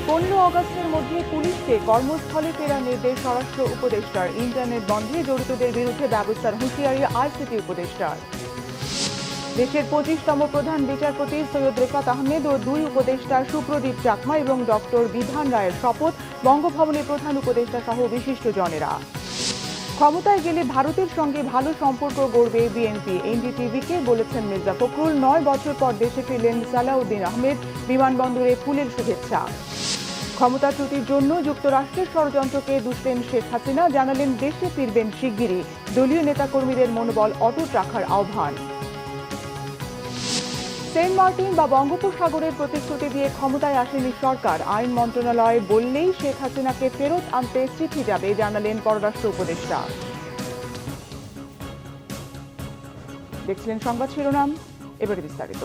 15 অগস্টের মধ্যে পুলিশকে কর্মস্থলে ফেরার নির্দেশ স্বরাষ্ট্র উপদেষ্টার। ইন্টারনেট বন্ধে জড়িতদের বিরুদ্ধে ব্যবস্থার হুঁশিয়ারি আইসিটি উপদেষ্টার। দেশের 25তম প্রধান বিচারপতি সৈয়দ রেফাত আহমেদ ও 2 উপদেষ্টা সুপ্রদীপ চাকমা এবং ডক্টর বিধান রায়ের শপথ। বঙ্গভবনের প্রধান উপদেষ্টা সহ বিশিষ্টজনেরা। ক্ষমতায় গেলে ভারতের সঙ্গে ভালো সম্পর্ক গড়বে বিএনপি, এনডিটিভিকে বলেছেন মির্জা ফখরুল। 9 বছর পর দেশে ফিরলেন সালাউদ্দিন আহমেদ, বিমানবন্দরে ফুলের শুভেচ্ছা। ক্ষমতাচ্যুতির জন্য যুক্তরাষ্ট্রের ষড়যন্ত্রকে দুষলেন শেখ হাসিনা, জানালেন দেশে ফিরবেন শিগগিরই। দলীয় নেতাকর্মীদের মনোবল অটুট রাখার আহ্বান। সেন্ট মার্টিন বা বঙ্গোপসাগরের প্রতিশ্রুতি দিয়ে ক্ষমতায় আসেনি সরকার। আইন মন্ত্রণালয় বললেই শেখ হাসিনাকে ফেরত আনতে চিঠি যাবে, জানালেন পররাষ্ট্র উপদেষ্টা। দেখছিলেন সংবাদ শিরোনাম, এবারে বিস্তারিত।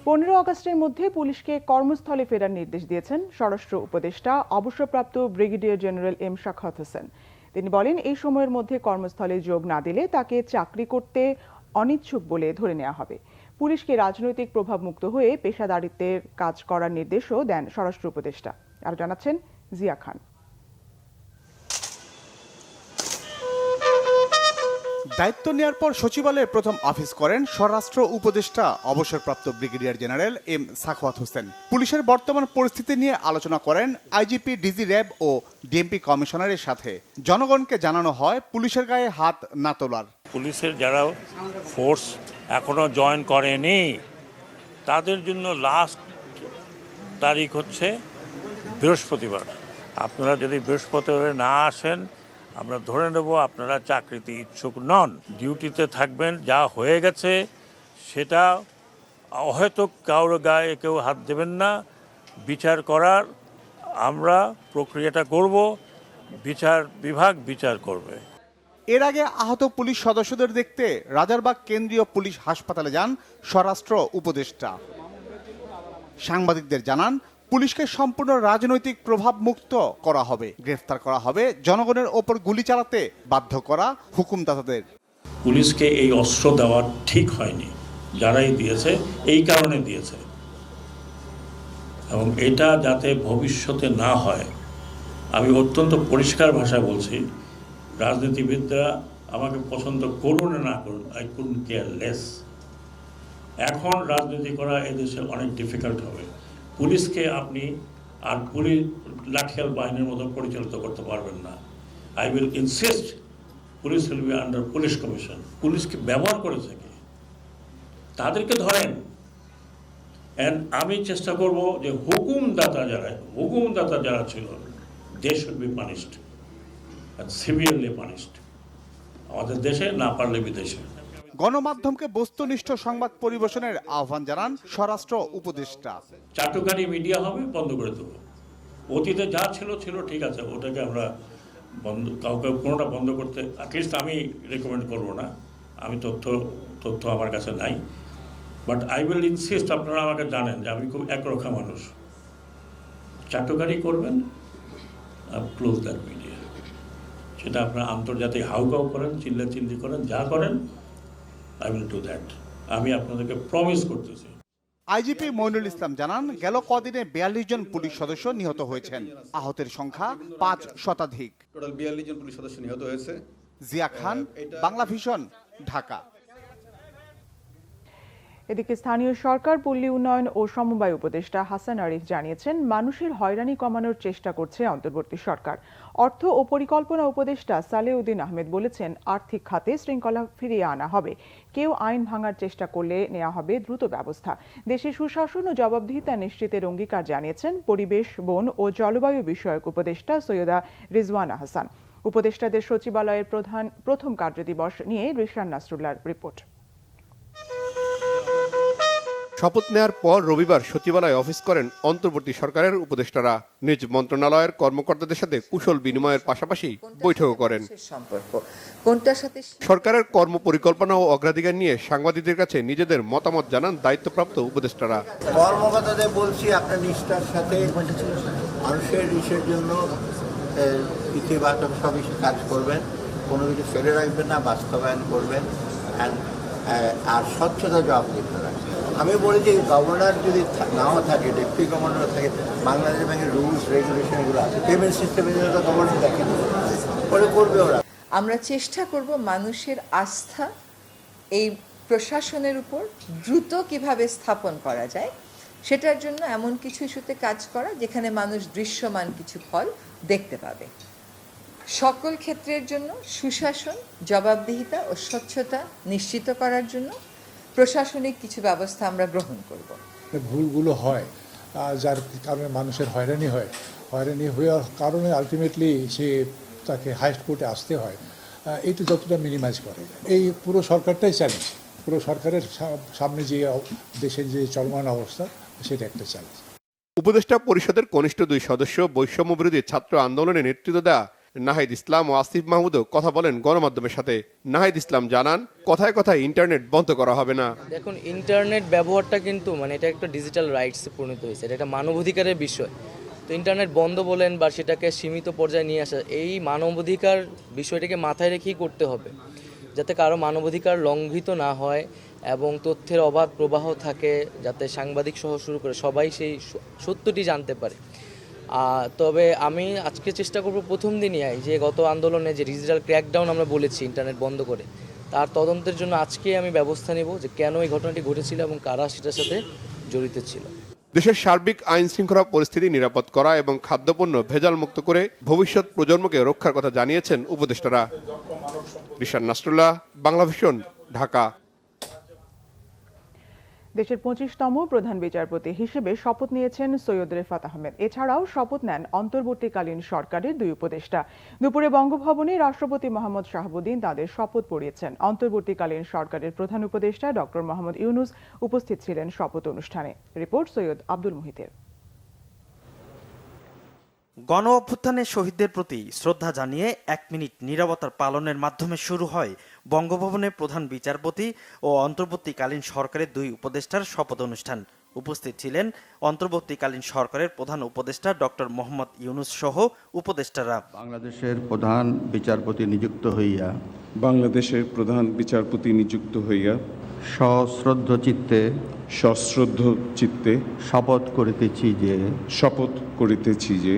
15 অগস্টের মধ্যে পুলিশকে কর্মস্থলে ফেরার নির্দেশ দিয়েছেন স্বরাষ্ট্র উপদেষ্টা অবসরপ্রাপ্ত brigadier general M Sakhawat Hossain. তিনি বলেন, এই সময়ের মধ্যে কর্মস্থলে যোগ না দিলে তাকে চাকরি করতে অনিচ্ছুক বলে ধরে নেওয়া হবে। পুলিশকে রাজনৈতিক প্রভাবমুক্ত হয়ে পেশাদারিত্বের কাজ করার নির্দেশও দেন স্বরাষ্ট্র উপদেষ্টা। আরো জানাচ্ছেন জিয়া খান। দায়িত্ব নেওয়ার পর সচিবালয়ে প্রথম অফিস করেন স্বরাষ্ট্র উপদেষ্টা অবসরপ্রাপ্ত brigadier general M Sakhawat Hossain. পুলিশের বর্তমান পরিস্থিতি নিয়ে আলোচনা করেন আইজিপি, ডিজি র্যাব ও ডিএমপি কমিশনারের সাথে। জনগণকে জানানো হয় পুলিশের গায়ে হাত না তোলার। পুলিশের যারা ফোর্স এখনো জয়েন করেনি তাদের জন্য লাস্ট তারিখ হচ্ছে বৃহস্পতিবার। আপনারা যদি বৃহস্পতিবারে না আসেন, আমরা ধরে নেব আপনারা চাকরিতে ইচ্ছুক নন, ডিউটিতে থাকবেন। যা হয়ে গেছে সেটা হয়তো কারোর গায়ে কেউ হাত দেবেন না। বিচার করার আমরা প্রক্রিয়াটা করব, বিচার বিভাগ বিচার করবে। এর আগে আহত পুলিশ সদস্যদের দেখতে রাজারবাগ কেন্দ্রীয় পুলিশ হাসপাতালে যান স্বরাষ্ট্র উপদেষ্টা। সাংবাদিকদের জানান, পুলিশকে সম্পূর্ণ রাজনৈতিক প্রভাব মুক্ত করা হবে, গ্রেফতার করা হবে জনগণের ওপর গুলি চালাতে বাধ্য করা হুকুমদাতাদের। পুলিশকে এই অস্ত্র দেওয়া ঠিক হয়নি, যারাই দিয়েছে এই কারণে দিয়েছে, এবং এটা যাতে ভবিষ্যতে না হয় আমি অত্যন্ত পরিষ্কার ভাষায় বলছি। রাজনীতিবিদরা আমাকে পছন্দ করুন না করুন, আই কুডন্ট কেয়ার লেস। এখন রাজনীতি করা এদেশে অনেক ডিফিকাল্ট হবে। পুলিশকে আপনি আর পুলিশ লাঠিয়াল বাহিনীর মতো পরিচালিত করতে পারবেন না। I will insist police will be under police commission. পুলিশকে ব্যবহার করেছে কি, তাদেরকে ধরেন। অ্যান্ড আমি চেষ্টা করব যে হুকুমদাতা যারা ছিল, they should be punished and severely punished. আমাদের দেশে, না পারলে বিদেশে। গণমাধ্যমকে বস্তুনিষ্ঠ সংবাদ পরিবেশনের আহ্বান জানান স্বরাষ্ট্র উপদেষ্টা। চাটুকারি মিডিয়া হবে, বন্ধ করে দেবো। অতীতে যা ছিল ঠিক আছে, ওটাকে আমরা কাউকে কোনোটা বন্ধ করতে অ্যাটলিস্ট আমি রেকমেন্ড করব না। আমি তথ্য আমার কাছে নাই, বাট আই উইল ইনসিস্ট। আপনারা আমাকে জানেন যে আমি খুব একরক্ষা মানুষ। চাটুকারি করবেন, ক্লোজ দ্যাট মিডিয়া। সেটা আপনারা আন্তর্জাতিক হাউকাউ করেন, চিল্লাচিল্লি করেন, যা করেন, আই উইল ডু দ্যাট। আমি আপনাদেরকে প্রমিস করতেছি। আইজিপি মইনুল ইসলাম জানান, গেল কদিনে 42 জন পুলিশ সদস্য নিহত হয়েছেন। আহতের সংখ্যা 5 শতাধিক। টোটাল 42 জন পুলিশ সদস্য নিহত হয়েছে। জিয়া খান, বাংলা ভিশন, ঢাকা। এদিকে স্থানীয় সরকার, পল্লী উন্নয়ন ও সমবায় উপদেষ্টা হাসান আরিফ জানিয়েছেন, মানুষের হয়রানি কমানোর চেষ্টা করছে অন্তর্বর্তী সরকার। অর্থ ও পরিকল্পনা উপদেষ্টা সালেউদ্দিন আহমেদ বলেছেন, আর্থিক খাতে শৃঙ্খলা ফিরিয়ে আনা হবে। কেউ আইন ভাঙার চেষ্টা করলে নেওয়া হবে দ্রুত ব্যবস্থা। দেশে সুশাসন ও জবাবদিহিতা নিশ্চিতের অঙ্গীকার জানিয়েছেন পরিবেশ, বন ও জলবায়ু বিষয়ক উপদেষ্টা সৈয়দা রিজওয়ানা হাসান। উপদেষ্টাদের সচিবালয়ের প্রথম কার্যদিবস নিয়ে রিশান নাসরুল্লাহর রিপোর্ট। শপথ নেয়ার পর রবিবার সচিবালয়ে অফিস করেন অন্তর্বর্তী সরকারের উপদেষ্টারা। নিজ মন্ত্রণালয়ের কর্মকর্তাদের সাথে কুশল বিনিময়ের পাশাপাশি বৈঠকও করেন। সরকারের কর্ম পরিকল্পনা ও অগ্রাধিকার নিয়ে সাংবাদিকদের কাছে নিজেদের মতামত জানান দায়িত্বপ্রাপ্ত উপদেষ্টারা। কর্মকর্তাদের বলছি, আপনার নিষ্ঠার সাথে মানুষের ইসের জন্য ইতিবাচক সব কাজ করবেন, কোনো কিছু ফেলে রাখবেন না, বাস্তবায়ন করবেন। আর স্বচ্ছতা জবাবদিহিতা রাখে। আমি বলি যে গভর্নর যদি নাও থাকে, ডেপুটি গভর্নর থাকে, বাংলাদেশ ব্যাংকের রুলস রেগুলেশন এগুলো আছে, পেমেন্ট সিস্টেমের জন্য গভর্নর দেখেন পরে করবে ওরা। আমরা চেষ্টা করব মানুষের আস্থা এই প্রশাসনের উপর দ্রুত কিভাবে স্থাপন করা যায় সেটার জন্য এমন কিছু ইস্যুতে কাজ করা যেখানে মানুষ দৃশ্যমান কিছু ফল দেখতে পাবে। সকল ক্ষেত্রের জন্য সুশাসন, জবাবদিহিতা ও স্বচ্ছতা নিশ্চিত করার জন্য প্রশাসনিক কিছু ব্যবস্থা আমরা গ্রহণ করব। ভুলগুলো হয়, যার কারণে মানুষের হয়রানি হয়, হয়রানি হওয়ার কারণে আলটিমেটলি সে তাকে হাইস্ট কোর্টে আসতে হয়, এইটা যতটা মিনিমাইজ করে। এই পুরো সরকারটাই চ্যালেঞ্জ, পুরো সরকারের সামনে যে দেশের যে চলমান অবস্থা সেটা একটা চ্যালেঞ্জ। উপদেষ্টা পরিষদের কনিষ্ঠ 2 সদস্য বৈষম্য বিরোধী ছাত্র আন্দোলনে নেতৃত্ব দেওয়া নাহিদ ইসলাম ও আসিফ মাহমুদও কথা বলেন গণমাধ্যমের সাথে। নাহিদ ইসলাম জানান, কথায় কথায় ইন্টারনেট বন্ধ করা হবে না। দেখুন, ইন্টারনেট ব্যবহারটা কিন্তু এটা একটা ডিজিটাল রাইটসে পরিণত হয়েছে, এটা একটা মানবাধিকারের বিষয়। তো ইন্টারনেট বন্ধ বলেন বা সেটাকে সীমিত পর্যায়ে নিয়ে আসা, এই মানবাধিকার বিষয়টিকে মাথায় রেখেই করতে হবে, যাতে কারো মানবাধিকার লঙ্ঘিত না হয় এবং তথ্যের অবাধ প্রবাহ থাকে, যাতে সাংবাদিক সহ শুরু করে সবাই সেই সত্যটি জানতে পারে। তবে আমি আজকে চেষ্টা করব প্রথম দিনই যে গত আন্দোলনে যে ডিজিটাল ক্র্যাকডাউন আমরা বলেছি ইন্টারনেট বন্ধ করে, তার তদন্তের জন্য আজকে আমি ব্যবস্থা নেব যে কেন এই ঘটনাটি ঘটেছিল এবং কারা সেটার সাথে জড়িত ছিল। দেশের সার্বিক আইন শৃঙ্খলা পরিস্থিতি নিরাপদ করা এবং খাদ্যপণ্য ভেজাল মুক্ত করে ভবিষ্যৎ প্রজন্মকে রক্ষার কথা জানিয়েছেন উপদেষ্টারা। রিশান নাসরুল্লাহ, বাংলাভিশন, ঢাকা। দেশের 25তম প্রধান বিচারপতি হিসেবে শপথ নিয়েছেন সৈয়দ রেফাত আহমেদ। এছাড়াও শপথ নেন অন্তর্বর্তীকালীন সরকারের 2 উপদেষ্টা। দুপুরে বঙ্গভবনে রাষ্ট্রপতি মোহাম্মদ শাহাবুদ্দিন তাদের শপথ পড়িয়েছেন। অন্তর্বর্তীকালীন সরকারের প্রধান উপদেষ্টা ডক্টর মোহাম্মদ ইউনুস উপস্থিত ছিলেন শপথ অনুষ্ঠানে। রিপোর্ট সৈয়দ আব্দুল মুহিতের। গণ অভ্যুত্থানে শহীদদের প্রতি শ্রদ্ধা জানিয়ে 1 মিনিট নীরবতার পালনের মাধ্যমে শুরু হয় বঙ্গভবনে প্রধান বিচারপতি ও অন্তর্বর্তীকালীন সরকারের 2 উপদেষ্টার শপথ অনুষ্ঠান। উপস্থিত ছিলেন অন্তর্বর্তীকালীন সরকারের প্রধান উপদেষ্টা ডক্টর মোহাম্মদ ইউনুস সহ উপদেষ্টারা। বাংলাদেশের প্রধান বিচারপতি নিযুক্ত হইয়া সশ্রদ্ধ চিত্তে শপথ করিতেছি যে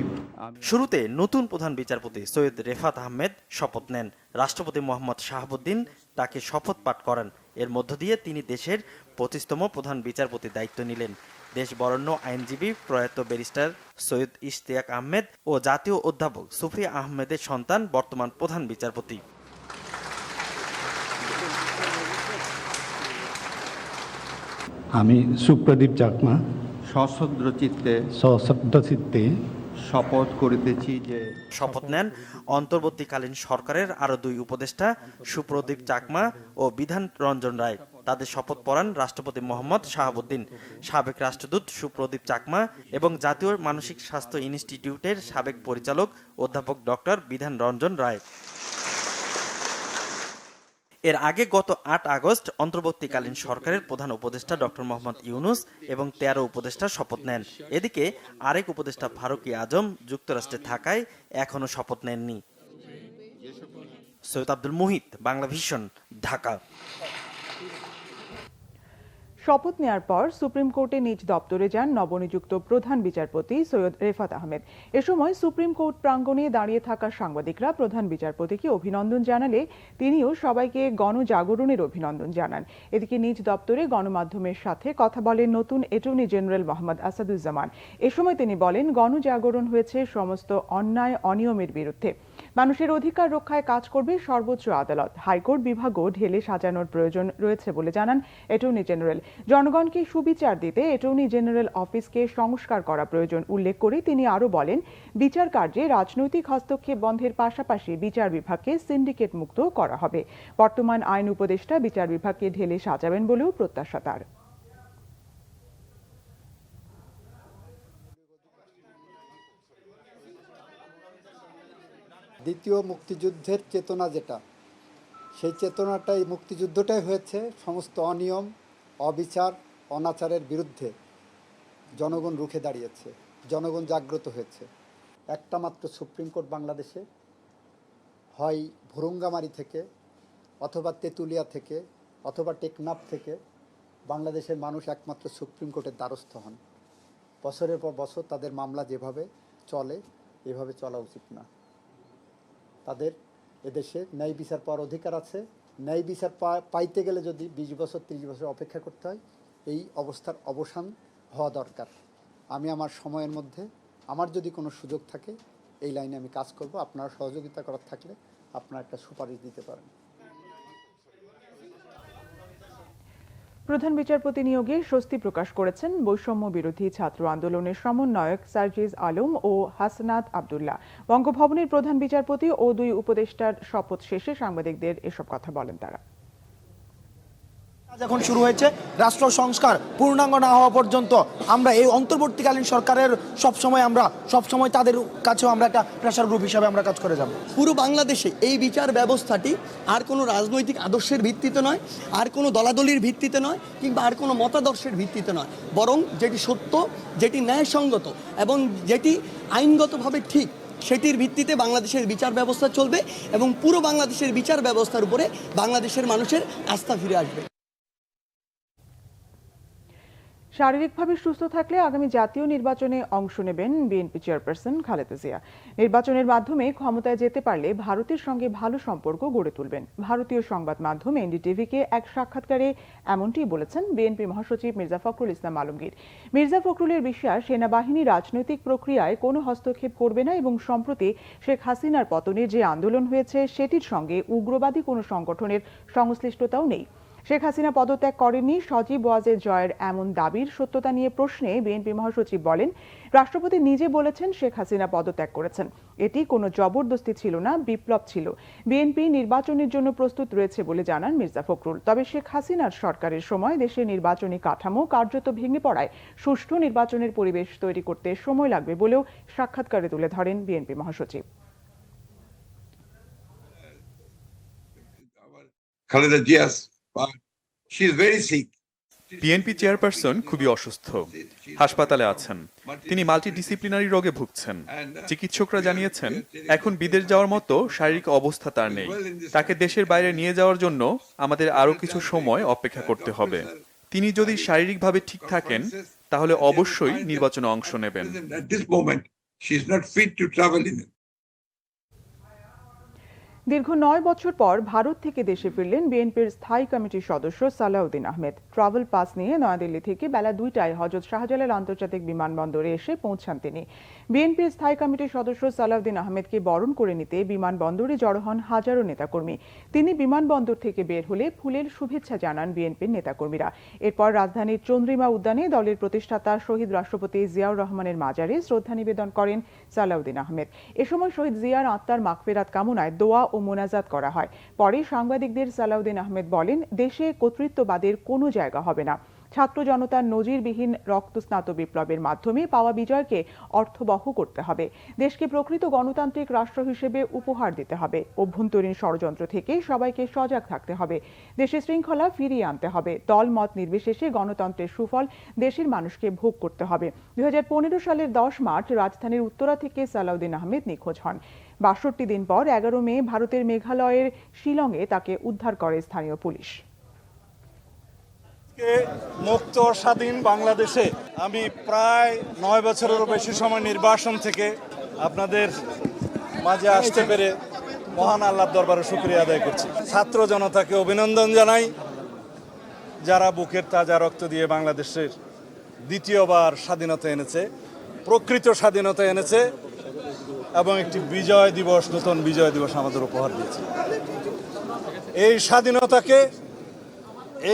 শুরুতে নতুন প্রধান বিচারপতি সৈয়দ রেফাত আহমেদ শপথ নেন। রাষ্ট্রপতি মোহাম্মদ শাহাবুদ্দিন তাকে শপথ পাঠ করান। এর মধ্য দিয়ে তিনি দেশের 25তম প্রধান বিচারপতির দায়িত্ব নিলেন। দেশ বরেণ্য আইনজীবী প্রয়াত ব্যারিস্টার সৈয়দ ইশতিয়াক আহমেদ ও জাতীয় অধ্যাপক সুফিয়া আহমেদের সন্তান বর্তমান প্রধান বিচারপতি। আমি সুপ্রদীপ চাকমা সশ্রদ্ধ চিত্তে শপথ করিতেছি যে। শপথ নেন অন্তর্বর্তীকালীন সরকারের আরো 2 উপদেষ্টা সুপ্রদীপ চাকমা ও বিধান রঞ্জন রায়। তাদের শপথ পড়ান রাষ্ট্রপতি মোহাম্মদ শাহাবুদ্দিন, সাবেক রাষ্ট্রদূত সুপ্রদীপ চাকমা এবং জাতীয় মানসিক স্বাস্থ্য ইনস্টিটিউটের সাবেক পরিচালক অধ্যাপক ডক্টর বিধান রঞ্জন রায়। এর আগে গত 8 আগস্ট অন্তর্বর্তীকালীন সরকারের প্রধান উপদেষ্টা ডক্টর মোহাম্মদ ইউনুস এবং 13 উপদেষ্টা শপথ নেন। এদিকে আরেক উপদেষ্টা ফারুকী আজম যুক্তরাষ্ট্রে থাকায় এখনো শপথ নেননি। সৈয়দ আব্দুল মুহিত, বাংলাভিশন, ঢাকা। শপথ নেয়ার পর সুপ্রিম কোর্টে নিজ দপ্তরে যান নবনিযুক্ত প্রধান বিচারপতি সৈয়দ রেফাত আহমেদ। এ সময় সুপ্রিম কোর্ট প্রাঙ্গণে দাঁড়িয়ে থাকা সাংবাদিকরা প্রধান বিচারপতিকে অভিনন্দন জানালে তিনিও সবাইকে গণজাগরণের অভিনন্দন জানান। এদিকে নিজ দপ্তরে গণমাধ্যমের সাথে কথা বলেন নতুন অ্যাটর্নি জেনারেল মোহাম্মদ আসাদুজ্জামান। এ সময় তিনি বলেন, গণজাগরণ হয়েছে সমস্ত অন্যায় অনিয়মের বিরুদ্ধে। মানুষের অধিকার রক্ষায় কাজ করবে সর্বোচ্চ আদালত। হাইকোর্ট বিভাগও ঢেলে সাজানোর প্রয়োজন রয়েছে বলে জানান অ্যাটর্নি জেনারেল। জনগণকে সুবিচার দিতে অ্যাটর্নি জেনারেল অফিসকে সংস্কার করা প্রয়োজন উল্লেখ করে তিনি আরও বলেন, বিচার কার্যে রাজনৈতিক হস্তক্ষেপ বন্ধের পাশাপাশি বিচার বিভাগকে সিন্ডিকেট মুক্ত করা হবে। বর্তমান আইন উপদেষ্টা বিচার বিভাগকে ঢেলে সাজাবেন বলেও প্রত্যাশা তার। দ্বিতীয় মুক্তিযুদ্ধের চেতনা যেটা, সেই চেতনাটাই মুক্তিযুদ্ধটাই হয়েছে সমস্ত অনিয়ম, অবিচার, অনাচারের বিরুদ্ধে জনগণ রুখে দাঁড়িয়েছে, জনগণ জাগ্রত হয়েছে। একটা মাত্র সুপ্রিম কোর্ট বাংলাদেশে, হয় ভুরুঙ্গামারি থেকে অথবা তেঁতুলিয়া থেকে অথবা টেকনাফ থেকে বাংলাদেশের মানুষ একমাত্র সুপ্রিম কোর্টের দ্বারস্থ হন। বছরের পর বছর তাদের মামলা যেভাবে চলে এভাবে চলা উচিত না। তাদের এদেশে ন্যায় বিচার পাওয়ার অধিকার আছে। ন্যায় বিচার পাইতে গেলে যদি 20 বছর 30 বছর অপেক্ষা করতে হয়, এই অবস্থার অবসান হওয়া দরকার। আমি আমার সময়ের মধ্যে আমার যদি কোনো সুযোগ থাকে এই লাইনে আমি কাজ করব। আপনারা সহযোগিতা করার থাকলে আপনারা একটা সুপারিশ দিতে পারেন। প্রধান বিচারপতি নিয়োগে স্বস্তি প্রকাশ করেছেন বৈষম্য বিরোধী ছাত্র আন্দোলনের সমন্বয়ক সার্জিজ আলম ও হাসনাত আব্দুল্লাহ। বঙ্গভবনের প্রধান বিচারপতি ও 2 উপদেষ্টার শপথ শেষে সাংবাদিকদের এসব কথা বলেন তারা। এখন শুরু হয়েছে রাষ্ট্র সংস্কার পূর্ণাঙ্গ না হওয়া পর্যন্ত আমরা এই অন্তর্বর্তীকালীন সরকারের সবসময় তাদের কাছেও আমরা একটা প্রেসার গ্রুপ হিসাবে আমরা কাজ করে যাব। পুরো বাংলাদেশে এই বিচার ব্যবস্থাটি আর কোনো রাজনৈতিক আদর্শের ভিত্তিতে নয়, আর কোনো দলাদলির ভিত্তিতে নয়, কিংবা আর কোনো মতাদর্শের ভিত্তিতে নয়, বরং যেটি সত্য, যেটি ন্যায়সঙ্গত এবং যেটি আইনগতভাবে ঠিক, সেটির ভিত্তিতে বাংলাদেশের বিচার ব্যবস্থা চলবে এবং পুরো বাংলাদেশের বিচার ব্যবস্থার উপরে বাংলাদেশের মানুষের আস্থা ফিরে আসবে। শারীরিকভাবে সুস্থ থাকলে আগামী জাতীয় নির্বাচনে অংশ নেবেন বিএনপি চেয়ারপারসন খালেদা জিয়া। নির্বাচনের মাধ্যমে ক্ষমতায় যেতে পারলে ভারতের সঙ্গে ভালো সম্পর্ক গড়ে তুলবেন। ভারতীয় সংবাদ মাধ্যম এনডিটিভিকে এক সাক্ষাৎকারে এমনটি বলেছেন বিএনপি মহাসচিব মির্জা ফখরুল ইসলাম আলমগীর। মির্জা ফখরুলের বিশ্বাস, সেনাবাহিনী রাজনৈতিক প্রক্রিয়ায় কোনো হস্তক্ষেপ করবে না এবং সম্প্রতি শেখ হাসিনার পতনের যে আন্দোলন হয়েছে সেটির সঙ্গে উগ্রবাদী কোনো সংগঠনের সংশ্লিষ্টতাও নেই। শেখ হাসিনা পদত্যাগ করেননি, সজীব ওয়াজেদ জয়ের এমন দাবির সত্যতা নিয়ে প্রশ্নে বিএনপি মহাসচিব বলেন, রাষ্ট্রপতি নিজে বলেছেন শেখ হাসিনা পদত্যাগ করেছেন। এটি কোনো জবরদস্তি ছিল না, বিপ্লব ছিল। বিএনপি নির্বাচনের জন্য প্রস্তুত রয়েছে বলে জানান মির্জা ফখরুল। তবে শেখ হাসিনার সরকারের সময় দেশের নির্বাচনী কাঠামো কার্যত ভেঙে পড়ায় সুষ্ঠু নির্বাচনের পরিবেশ তৈরি করতে সময় লাগবে বলেও সাক্ষাৎকারে তুলে ধরেন বিএনপি মহাসচিব। খালেদা জিয়া বিএনপি চেয়ারপারসন খুবই অসুস্থ, হাসপাতালে আছেন। তিনি মাল্টিডিসিপ্লিনারি রোগে ভুগছেন। চিকিৎসকরা জানিয়েছেন এখন বিদেশ যাওয়ার মতো শারীরিক অবস্থা তার নেই। তাকে দেশের বাইরে নিয়ে যাওয়ার জন্য আমাদের আরো কিছু সময় অপেক্ষা করতে হবে। তিনি যদি শারীরিকভাবে ঠিক থাকেন তাহলে অবশ্যই নির্বাচনে অংশ নেবেন। দীর্ঘ 9 বছর পর ভারত থেকে দেশে ফিরলেন বিএনপির স্থায়ী কমিটির সদস্য সালাউদ্দিন আহমেদ। ট্রাভেল পাস নিয়ে নয়াদিল্লি থেকে বেলা 2টায় হযরত শাহজালাল আন্তর্জাতিক বিমানবন্দরে এসে পৌঁছান তিনি। বিএনপির স্থায়ী কমিটির সদস্য সালাউদ্দিন আহমেদকে বরণ করে নিতে বিমানবন্দরে জড়ো হন হাজারো নেতাকর্মী। তিনি বিমানবন্দর থেকে বের হলে ফুলের শুভেচ্ছা জানান বিএনপির নেতাকর্মীরা। এরপর রাজধানীর চন্দ্রিমা উদ্যানে দলের প্রতিষ্ঠাতা শহীদ রাষ্ট্রপতি জিয়াউর রহমানের মাজারে শ্রদ্ধা নিবেদন করেন সালাউদ্দিন আহমেদ। এ সময় শহীদ জিয়ার আত্মার মাগফিরাত কামনায় দোয়া ও মোনাজাত করা হয়। পরে সাংবাদিকদের সালাউদ্দিন আহমেদ বলেন, দেশে কর্তৃত্ববাদের কোনো জায়গা হবে না। ছাত্র জনতার নজিরবিহীন রক্তস্নাত বিপ্লবের মাধ্যমে পাওয়া বিজয়কে অর্থবহ করতে হবে। দেশকে প্রকৃত গণতান্ত্রিক রাষ্ট্র হিসেবে উপহার দিতে হবে। অভ্যন্তরীণ ষড়যন্ত্র থেকে সবাইকে সজাগ থাকতে হবে। দেশে শৃঙ্খলা ফিরিয়ে আনতে হবে। দল মত নির্বিশেষে গণতন্ত্রের সুফল দেশের মানুষকে ভোগ করতে হবে। 2015 সালের 10 মার্চ রাজধানীর উত্তরা থেকে সালাউদ্দিন আহমেদ নিখোঁজ হন। 62 দিন পর 11 মে ভারতের মেঘালয়ের শিলংয়ে তাকে উদ্ধার করে স্থানীয় পুলিশ। মুক্ত স্বাধীন বাংলাদেশে আমি প্রায় 9 বছরেরও বেশি সময় নির্বাসন থেকে আপনাদের মাঝে আসতে পেরে মহান আল্লাহর দরবারে শুকরিয়া আদায় করছি। ছাত্র জনতাকে অভিনন্দন জানাই, যারা বুকের তাজা রক্ত দিয়ে বাংলাদেশের দ্বিতীয়বার স্বাধীনতা এনেছে, প্রকৃত স্বাধীনতা এনেছে এবং একটি বিজয় দিবস, নতুন বিজয় দিবস আমাদের উপহার দিয়েছে। এই স্বাধীনতাকে,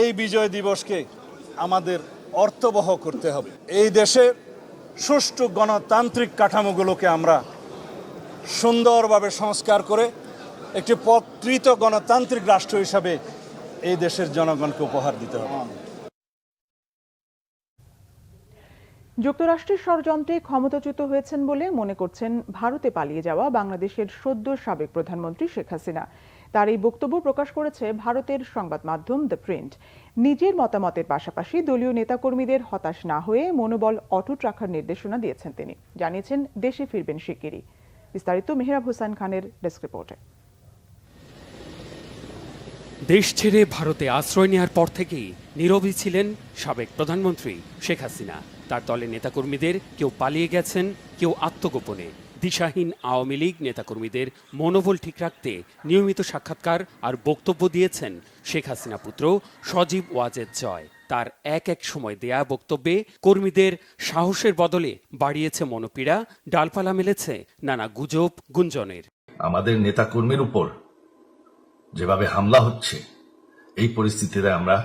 এই বিজয় দিবসকে আমাদের অর্থবহ করতে হবে। এই দেশে সুষ্ঠু গণতান্ত্রিক কাঠামোগুলোকে আমরা সুন্দরভাবে সংস্কার করে একটি প্রকৃত গণতান্ত্রিক রাষ্ট্র হিসাবে এই দেশের জনগণকে উপহার দিতে হবে। যুক্তরাষ্ট্রের ষড়যন্ত্রে ক্ষমতাচ্যুত হয়েছেন বলে মনে করছেন ভারতে পালিয়ে যাওয়া বাংলাদেশের সদ্য সাবেক প্রধানমন্ত্রী শেখ হাসিনা। তার এই বক্তব্য প্রকাশ করেছে ভারতের সংবাদ মাধ্যম দ্য প্রিন্ট। নিজের মতামতের পাশাপাশি দলীয় নেতাকর্মীদের হতাশ না হয়ে মনোবল অটুট রাখার নির্দেশনা দিয়েছেন তিনি। জানিয়েছেন দেশে ফিরবেন শিগগিরই। বিস্তারিত মেহরাব হোসেন খানের ডেস্ক রিপোর্টে। দেশ ছেড়ে ভারতে আশ্রয় নেওয়ার পর থেকেই নীরবই ছিলেন সাবেক প্রধানমন্ত্রী শেখ হাসিনা। তার দলের নেতাকর্মীদের কেউ পালিয়ে গেছেন, কেউ আত্মগোপনে। দিশাহীন আওয়ামী লীগ নেতাকর্মীদের মনোবল ঠিক রাখতে নিয়মিত সাক্ষাৎকার আর বক্তব্য দিয়েছেন শেখ হাসিনা পুত্র সজীব ওয়াজেদ জয়। তার এক সময় দেয়া বক্তব্যে কর্মীদের সাহসের বদলে বাড়িয়েছে মনোপীড়া, ডালপালা মেলেছে নানা গুজব গুঞ্জনের। আমাদের নেতাকর্মীর উপর যেভাবে হামলা হচ্ছে, এই পরিস্থিতিতে আমরা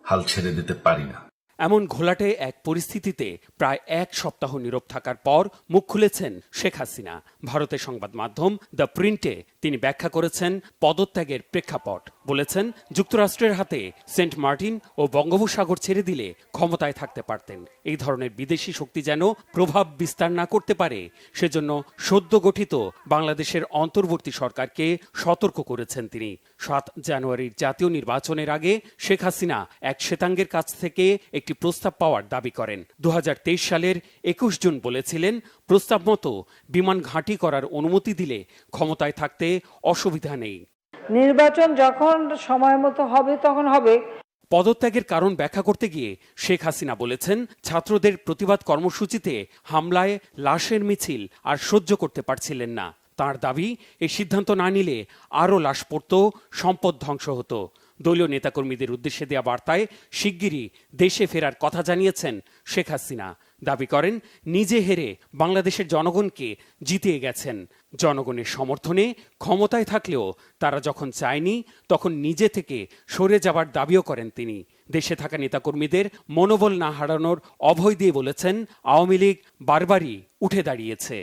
হাল ছেড়ে দিতে পারি না। এমন ঘোলাটে এক পরিস্থিতিতে প্রায় এক সপ্তাহ নীরব থাকার পর মুখ খুলেছেন শেখ হাসিনা। ভারতের সংবাদ মাধ্যম দ্য প্রিন্টে তিনি ব্যাখ্যা করেছেন পদত্যাগের প্রেক্ষাপট। বলেছেন, যুক্তরাষ্ট্রের হাতে সেন্ট মার্টিন ও বঙ্গোপসাগর ছেড়ে দিলে ক্ষমতায় থাকতে পারতেন। এই ধরনের বিদেশি শক্তি যেন প্রভাব বিস্তার না করতে পারে, সেজন্য সদ্য গঠিত বাংলাদেশের অন্তর্বর্তী সরকারকে সতর্ক করেছেন তিনি। 7 জানুয়ারির জাতীয় নির্বাচনের আগে শেখ হাসিনা এক শ্বেতাঙ্গের কাছ থেকে একটি প্রস্তাব পাওয়ার দাবি করেন। 2023 সালের 21 জুন বলেছিলেন, প্রস্তাব মতো বিমান ঘাঁটি করার অনুমতি দিলে ক্ষমতায় থাকতে অসুবিধা নেই। নির্বাচন যখন সময় মতো হবে তখন হবে। পদত্যাগের কারণ ব্যাখ্যা করতে গিয়ে শেখ হাসিনা বলেছেন, ছাত্রদের প্রতিবাদ কর্মসূচিতে হামলায় লাশের মিছিল আর সহ্য করতে পারছিলেন না। তার দাবি, এই সিদ্ধান্ত না নিলে আরও লাশ পড়ত, সম্পদ ধ্বংস হতো। দলীয় নেতাকর্মীদের উদ্দেশ্যে দেয়া বার্তায় শিগগিরই দেশে ফেরার কথা জানিয়েছেন শেখ হাসিনা। দাবি করেন, নিজে হেরে বাংলাদেশের জনগণকে জিতিয়ে গেছেন। জনগণের সমর্থনে ক্ষমতায় থাকলেও তারা যখন চায়নি, তখন নিজে থেকে সরে যাবার দাবিও করেন তিনি। দেশে থাকা নেতাকর্মীদের মনোবল না হারানোর অভয় দিয়ে বলেছেন, আওয়ামী লীগ বারবারই উঠে দাঁড়িয়েছে।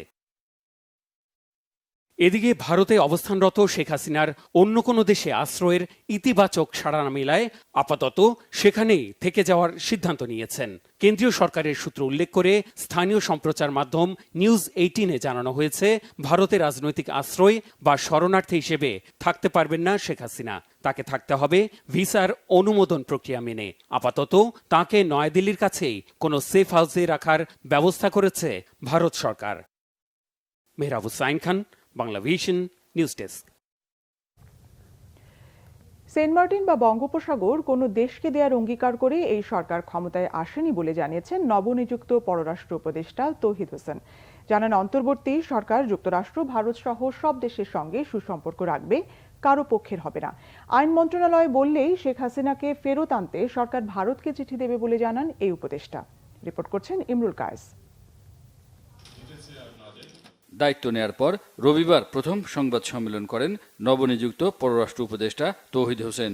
এদিকে ভারতে অবস্থানরত শেখ হাসিনার অন্য কোনো দেশে আশ্রয়ের ইতিবাচক সাড়া না মেলায় আপাতত সেখানেই থেকে যাওয়ার সিদ্ধান্ত নিয়েছেন। কেন্দ্রীয় সরকারের সূত্র উল্লেখ করে স্থানীয় সম্প্রচার মাধ্যম নিউজ 18-এ জানানো হয়েছে, ভারতে রাজনৈতিক আশ্রয় বা শরণার্থী হিসেবে থাকতে পারবেন না শেখ হাসিনা। তাকে থাকতে হবে ভিসার অনুমোদন প্রক্রিয়া মেনে। আপাতত তাকে নয়াদিল্লির কাছেই কোনো সেফ হাউসে রাখার ব্যবস্থা করেছে ভারত সরকার। Mehrab Hussain Khan, Bangla vision, news desk. Saint Martin বা বঙ্গোপসাগর কোনো দেশকে দেওয়ার অঙ্গীকার করে এই সরকার ক্ষমতায় আসেনি বলে জানিয়েছেন নবনিযুক্ত পররাষ্ট্র উপদেষ্টা তৌহিদ হোসেন। জানান, অন্তর্বর্তী সরকার যুক্তরাষ্ট্র, ভারত সহ সব দেশের সঙ্গে সুসম্পর্ক রাখবে, কারো পক্ষের হবে না। আইন মন্ত্রণালয় বললেই শেখ হাসিনাকে ফেরত আনতে সরকার ভারতকে চিঠি দেবে বলে জানান এই উপদেষ্টা। রিপোর্ট করছেন ইমরুল কায়েস। দায়িত্ব নেয়ার পর রবিবার প্রথম সংবাদ সম্মেলন করেন নবনিযুক্ত পররাষ্ট্র উপদেষ্টা তৌহিদ হোসেন।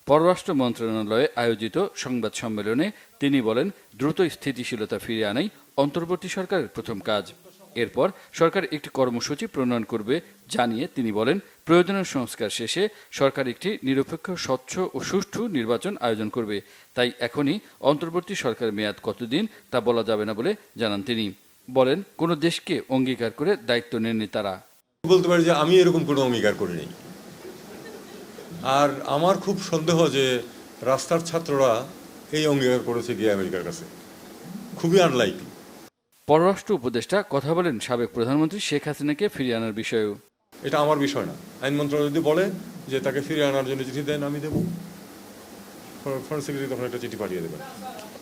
পররাষ্ট্র মন্ত্রণালয়ে আয়োজিত সংবাদ সম্মেলনে তিনি বলেন, দ্রুত স্থিতিশীলতা ফিরিয়ে আনাই অন্তর্বর্তী সরকারের প্রথম কাজ। এরপর সরকার একটি কর্মসূচি প্রণয়ন করবে জানিয়ে তিনি বলেন, প্রয়োজনীয় সংস্কার শেষে সরকার একটি নিরপেক্ষ, স্বচ্ছ ও সুষ্ঠু নির্বাচন আয়োজন করবে। তাই এখনই অন্তর্বর্তী সরকারের মেয়াদ কতদিন তা বলা যাবে না বলে জানান তিনি। বলেন, কোন দেশকে অঙ্গীকার করে দায়িত্ব নেননি তারা। বলতে পারি যে আমি এরকম কোনো অঙ্গীকার করিনি। আর আমার খুব সন্দেহ যে রাস্তার ছাত্ররা এই অঙ্গীকার করেছে গিয়ে আমেরিকার কাছে, খুবই আনলাইকলি। পররাষ্ট্র উপদেষ্টা কথা বলেন সাবেক প্রধানমন্ত্রী শেখ হাসিনাকে ফিরিয়ে আনার বিষয়েও। এটা আমার বিষয় না। আইন মন্ত্রণালয় যদি বলে যে তাকে ফিরিয়ে আনার জন্য চিঠি দেন, আমি দেবো। ফরেন সেক্রেটারি তখন একটা চিঠি পাঠিয়ে দেবেন।